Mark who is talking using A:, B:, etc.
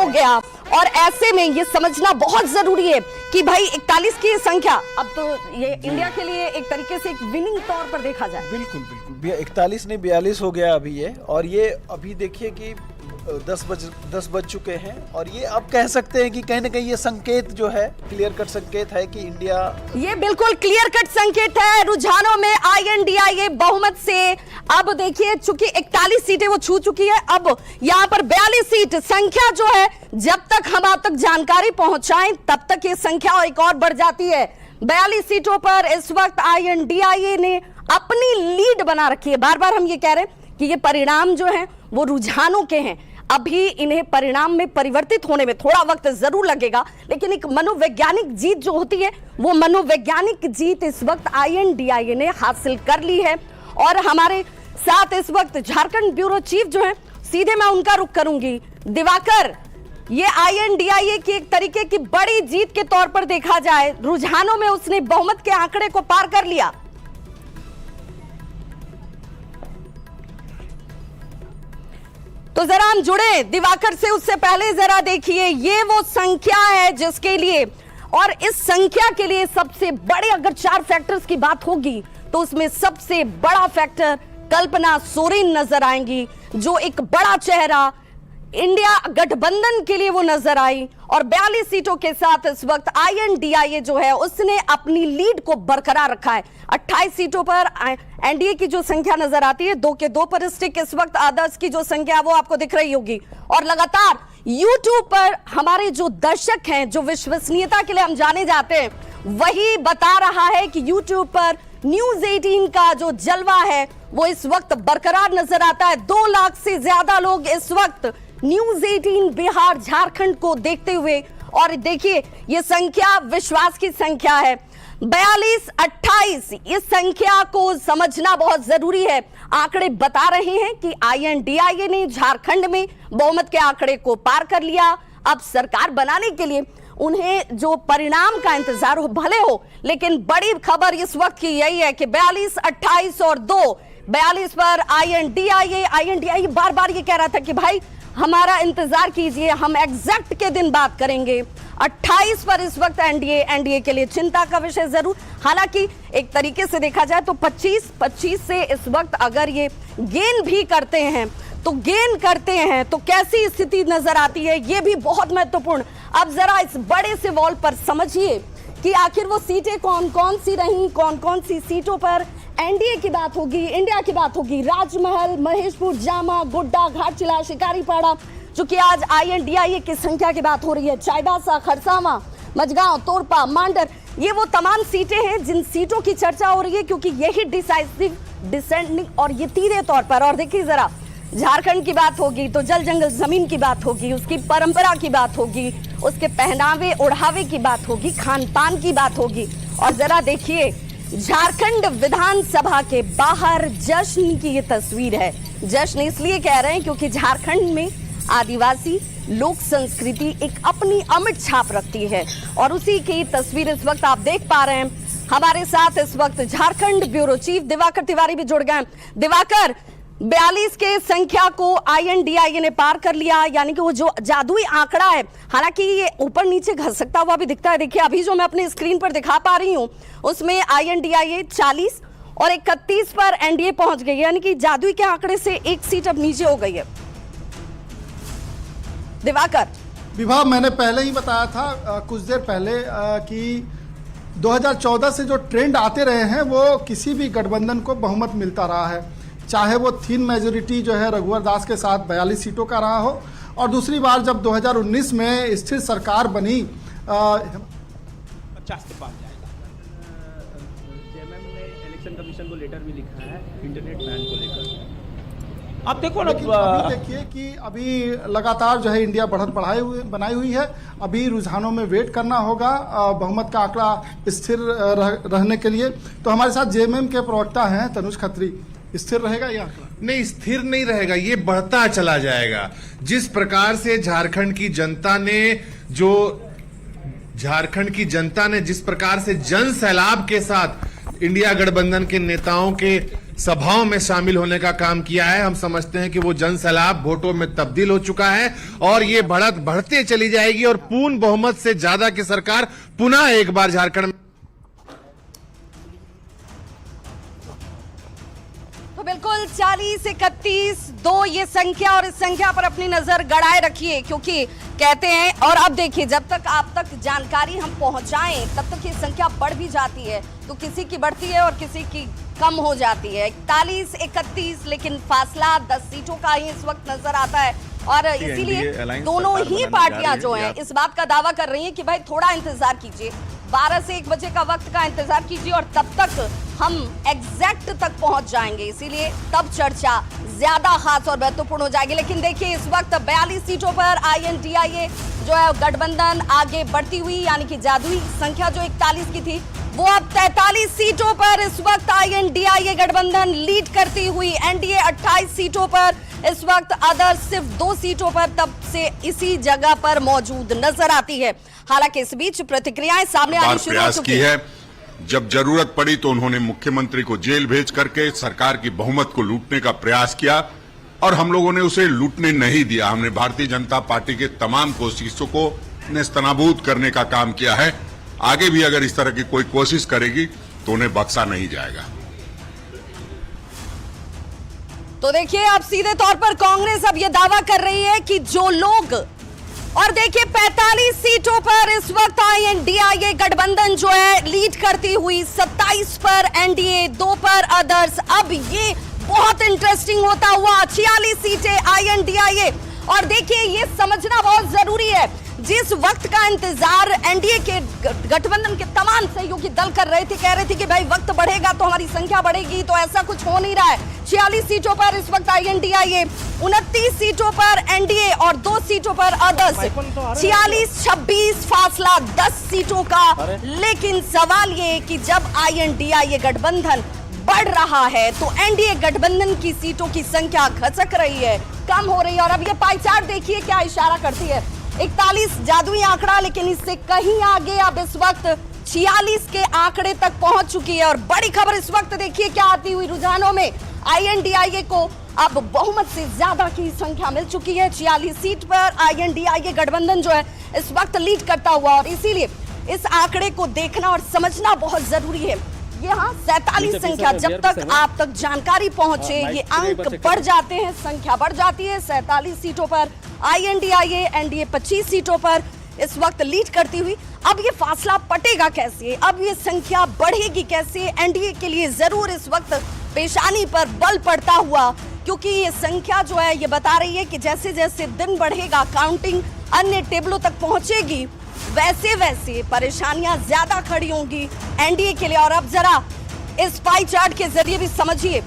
A: गया। और ऐसे में ये समझना बहुत जरूरी है कि भाई 41 की संख्या अब तो ये इंडिया के लिए एक तरीके से एक विनिंग तौर पर देखा जाए।
B: बिल्कुल बिल्कुल 41 नहीं 42 हो गया अभी ये। और ये अभी देखिए कि 10 बज चुके हैं और ये अब कह सकते हैं कि कहीं ना कहीं ये संकेत जो है क्लियर कट संकेत है कि इंडिया,
A: ये बिल्कुल क्लियर कट संकेत है। रुझानों में INDIA बहुमत से अब देखिए चूंकि 41 सीटें वो छू चुकी है, अब यहाँ पर 42 सीट संख्या जो है जब तक हम आप तक जानकारी पहुंचाएं तब तक ये संख्या एक और बढ़ जाती है। 42 सीटों पर इस वक्त INDIA ने अपनी लीड बना रखी है। बार बार हम ये कह रहे हैं कि ये परिणाम जो है वो रुझानों के हैं, अभी इन्हें परिणाम में परिवर्तित होने में थोड़ा वक्त जरूर लगेगा, लेकिन एक मनोवैज्ञानिक जीत जो होती है वो मनोवैज्ञानिक जीत इस वक्त INDIA ने हासिल कर ली है। और हमारे साथ इस वक्त झारखंड ब्यूरो चीफ जो है, सीधे मैं उनका रुख करूंगी। दिवाकर, ये INDIA की एक तरीके की बड़ी जीत के तौर पर देखा जाए, रुझानों में उसने बहुमत के आंकड़े को पार कर लिया। तो जरा हम जुड़े दिवाकर से, उससे पहले जरा देखिए ये वो संख्या है जिसके लिए, और इस संख्या के लिए सबसे बड़े अगर 4 फैक्टर्स की बात होगी तो उसमें सबसे बड़ा फैक्टर कल्पना सोरेन नजर आएंगी, जो एक बड़ा चेहरा इंडिया गठबंधन के लिए वो नजर आई। और 42 सीटों के साथ इस वक्त INDIA जो है उसने अपनी लीड को बरकरार रखा है। 28 सीटों पर एनडीए की जो संख्या नजर आती है 2 के 2 पर स्टिक, इस वक्त आदर्श की जो संख्या वो आपको दिख रही होगी। और लगातार YouTube पर हमारे जो दर्शक हैं, जो विश्वसनीयता के लिए हम जाने जाते हैं, वही बता रहा है कि YouTube पर न्यूज 18 का जो जलवा है वो इस वक्त बरकरार नजर आता है। 2 लाख से ज्यादा लोग इस वक्त न्यूज 18 बिहार झारखंड को देखते हुए, और देखिए ये संख्या विश्वास की संख्या है 42-28। इस संख्या को समझना बहुत जरूरी है। आंकड़े बता रहे हैं कि INDIA ने झारखंड में बहुमत के आंकड़े को पार कर लिया। अब सरकार बनाने के लिए उन्हें जो परिणाम का इंतजार हो भले हो, लेकिन बड़ी खबर इस वक्त की यही है कि 42, 28 और 2, 42 पर INDIA बार बार ये कह रहा था कि भाई हमारा इंतजार कीजिए, हम एग्जैक्ट के दिन बात करेंगे। 28 पर इस वक्त एनडीए के लिए चिंता का विषय जरूर, हालांकि एक तरीके से देखा जाए तो 25 से इस वक्त अगर ये गेन भी करते हैं तो कैसी स्थिति नजर आती है, ये भी बहुत महत्वपूर्ण। अब जरा इस बड़े से वॉल पर समझिए कि आखिर वो सीटें कौन कौन सी रहीं, कौन कौन सी सीटों पर एनडीए की बात होगी, इंडिया की बात होगी। राजमहल, महेशपुर, जामा, गोड्डा, घाटशिला, शिकारीपाड़ा, चूंकि आज INDIA की संख्या की बात हो रही है, चाईबासा, खरसावा, मझगांव, तोरपा, मांडर, ये वो तमाम सीटें हैं जिन सीटों की चर्चा हो रही है, क्योंकि यही डिसाइसिव डिसेंडिंग और ये तीसरे तौर पर। और देखिए जरा झारखंड की बात होगी तो जल जंगल जमीन की बात होगी, उसकी परंपरा की बात होगी, उसके पहनावे ओढ़ावे की बात होगी, खान पान की बात होगी। और जरा देखिए झारखंड विधानसभा के बाहर जश्न की ये तस्वीर है। जश्न इसलिए कह रहे हैं क्योंकि झारखंड में आदिवासी लोक संस्कृति एक अपनी अमिट छाप रखती है, और उसी की तस्वीर इस वक्त आप देख पा रहे हैं। हमारे साथ इस वक्त झारखंड ब्यूरो चीफ दिवाकर तिवारी भी जुड़ गए। दिवाकर, 42 के संख्या को INDIA ने पार कर लिया, यानी कि वो जो जादुई आंकड़ा है, हालांकि ये ऊपर नीचे घसकता हुआ भी दिखता है। देखिए अभी जो मैं अपने स्क्रीन पर दिखा पा रही हूं उसमें INDIA 40 और 31 पर एनडीए पहुंच गई, यानी कि जादुई के आंकड़े से 1 सीट अब नीचे हो गई है। दिवाकर,
C: विभा, मैंने पहले ही बताया था कुछ देर पहले कि 2014 से जो ट्रेंड आते रहे हैं वो किसी भी गठबंधन को बहुमत मिलता रहा है, चाहे वो थिन मेजोरिटी जो है रघुवर दास के साथ 42 सीटों का रहा हो, और दूसरी बार जब 2019 में स्थिर सरकार बनी
D: 50 के पास जाएगा। चेयरमैन ने इलेक्शन कमीशन को लेटर भी लिखा है इंटरनेट बैन को लेकर। अब देखो ना,
C: अभी देखिए कि अभी लगातार जो है इंडिया बढ़त बनाई हुई है। अभी रुझानों में वेट करना होगा बहुमत का आंकड़ा स्थिर रहने के लिए। तो हमारे साथ जेएमएम के प्रवक्ता हैं तनुज खत्री, स्थिर रहेगा या
E: नहीं? स्थिर नहीं रहेगा, ये बढ़ता चला जाएगा। जिस प्रकार से झारखंड की जनता ने जिस प्रकार से जन सैलाब के साथ इंडिया गठबंधन के नेताओं के सभाओं में शामिल होने का काम किया है। हम समझते हैं कि वो जनसैलाब वोटों में तब्दील हो चुका है और ये बढ़त बढ़ते चली जाएगी और पूर्ण बहुमत से ज्यादा की सरकार पुनः एक बार झारखंड में।
A: तो बिल्कुल 40-31-2 ये संख्या, और इस संख्या पर अपनी नजर गड़ाए रखिए, क्योंकि कहते हैं, और अब देखिए, जब तक आप तक जानकारी हम पहुंचाएं तब तक ये संख्या बढ़ भी जाती है, तो किसी की बढ़ती है और किसी की कम हो जाती है। 41-31, लेकिन फासला 10 सीटों का ही इस वक्त नजर आता है, और इसीलिए दोनों ही पार्टियां जो हैं इस बात का दावा कर रही हैं कि भाई थोड़ा इंतजार कीजिए, 12 से 1 बजे का वक्त का इंतजार कीजिए और तब तक हम एग्जैक्ट तक पहुंच जाएंगे, इसीलिए तब चर्चा ज्यादा खास और महत्वपूर्ण हो जाएगी। लेकिन देखिए, इस वक्त 42 सीटों पर INDIA जो है गठबंधन आगे बढ़ती हुई, यानी कि जादुई संख्या जो 41 की थी वो अब 43 सीटों पर इस वक्त INDIA गठबंधन लीड करती हुई, NDA 28 सीटों पर इस वक्त, अदर्स सिर्फ 2 सीटों पर तब से इसी जगह पर मौजूद नजर आती है। हालांकि इस बीच प्रतिक्रियाएं सामने आनी शुरू हो चुकी है।
F: जब जरूरत पड़ी तो उन्होंने मुख्यमंत्री को जेल भेज करके सरकार की बहुमत को लूटने का प्रयास किया और हम लोगों ने उसे लूटने नहीं दिया। हमने भारतीय जनता पार्टी के तमाम कोशिशों को नेस्तनाबूद करने का काम किया है। आगे भी अगर इस तरह की कोई कोशिश करेगी तो उन्हें बख्शा नहीं जाएगा।
A: तो देखिए, अब सीधे तौर पर कांग्रेस अब यह दावा कर रही है कि जो लोग, और देखिए 45 सीटों पर इस वक्त INDIA गठबंधन जो है लीड करती हुई, 27 पर NDA, 2 पर अदर्स। अब ये बहुत इंटरेस्टिंग होता हुआ 46 सीटें INDIA, और देखिए ये समझना बहुत जरूरी है, जिस वक्त का इंतजार NDA के गठबंधन के तमाम सहयोगी दल कर रहे थे, कह रहे थे कि भाई वक्त बढ़ेगा तो हमारी संख्या बढ़ेगी, तो ऐसा कुछ हो नहीं रहा है। 46 सीटों पर इस वक्त INDIA, 29 सीटों पर NDA और 2 सीटों पर अदर्स, 46-26 फासला 10 सीटों का। लेकिन सवाल ये कि जब INDIA गठबंधन बढ़ रहा है तो NDA गठबंधन की सीटों की संख्या खसक रही है, कम हो रही है। और अब ये पाई चार्ट देखिए क्या इशारा करती है, 41 जादुई आंकड़ा, लेकिन इससे कहीं आगे अब इस वक्त 46 के आंकड़े तक पहुंच चुकी है। और बड़ी खबर इस वक्त देखिए क्या आती हुई रुझानों में, INDIA को अब बहुमत से ज्यादा की संख्या मिल चुकी है। 46 सीट पर INDIA गठबंधन जो है इस वक्त लीड करता हुआ, और इसीलिए इस आंकड़े को देखना और समझना बहुत जरूरी है। यहाँ 47 संख्या, जब तक आप तक जानकारी पहुंचे ये अंक बढ़ जाते हैं, संख्या बढ़ जाती है। 47 सीटों पर INDIA, NDA 25 सीटों पर इस वक्त लीड करती हुई। अब ये फासला पटेगा कैसे, अब ये संख्या बढ़ेगी कैसे? NDA के लिए जरूर इस वक्त पेशानी पर बल पड़ता हुआ, क्योंकि ये संख्या जो है ये बता रही है कि जैसे जैसे दिन बढ़ेगा, काउंटिंग अन्य टेबलों तक पहुंचेगी, वैसे वैसे परेशानियां ज्यादा खड़ी होंगी NDA के लिए। और अब जरा इस पाई चार्ट के जरिए भी समझिए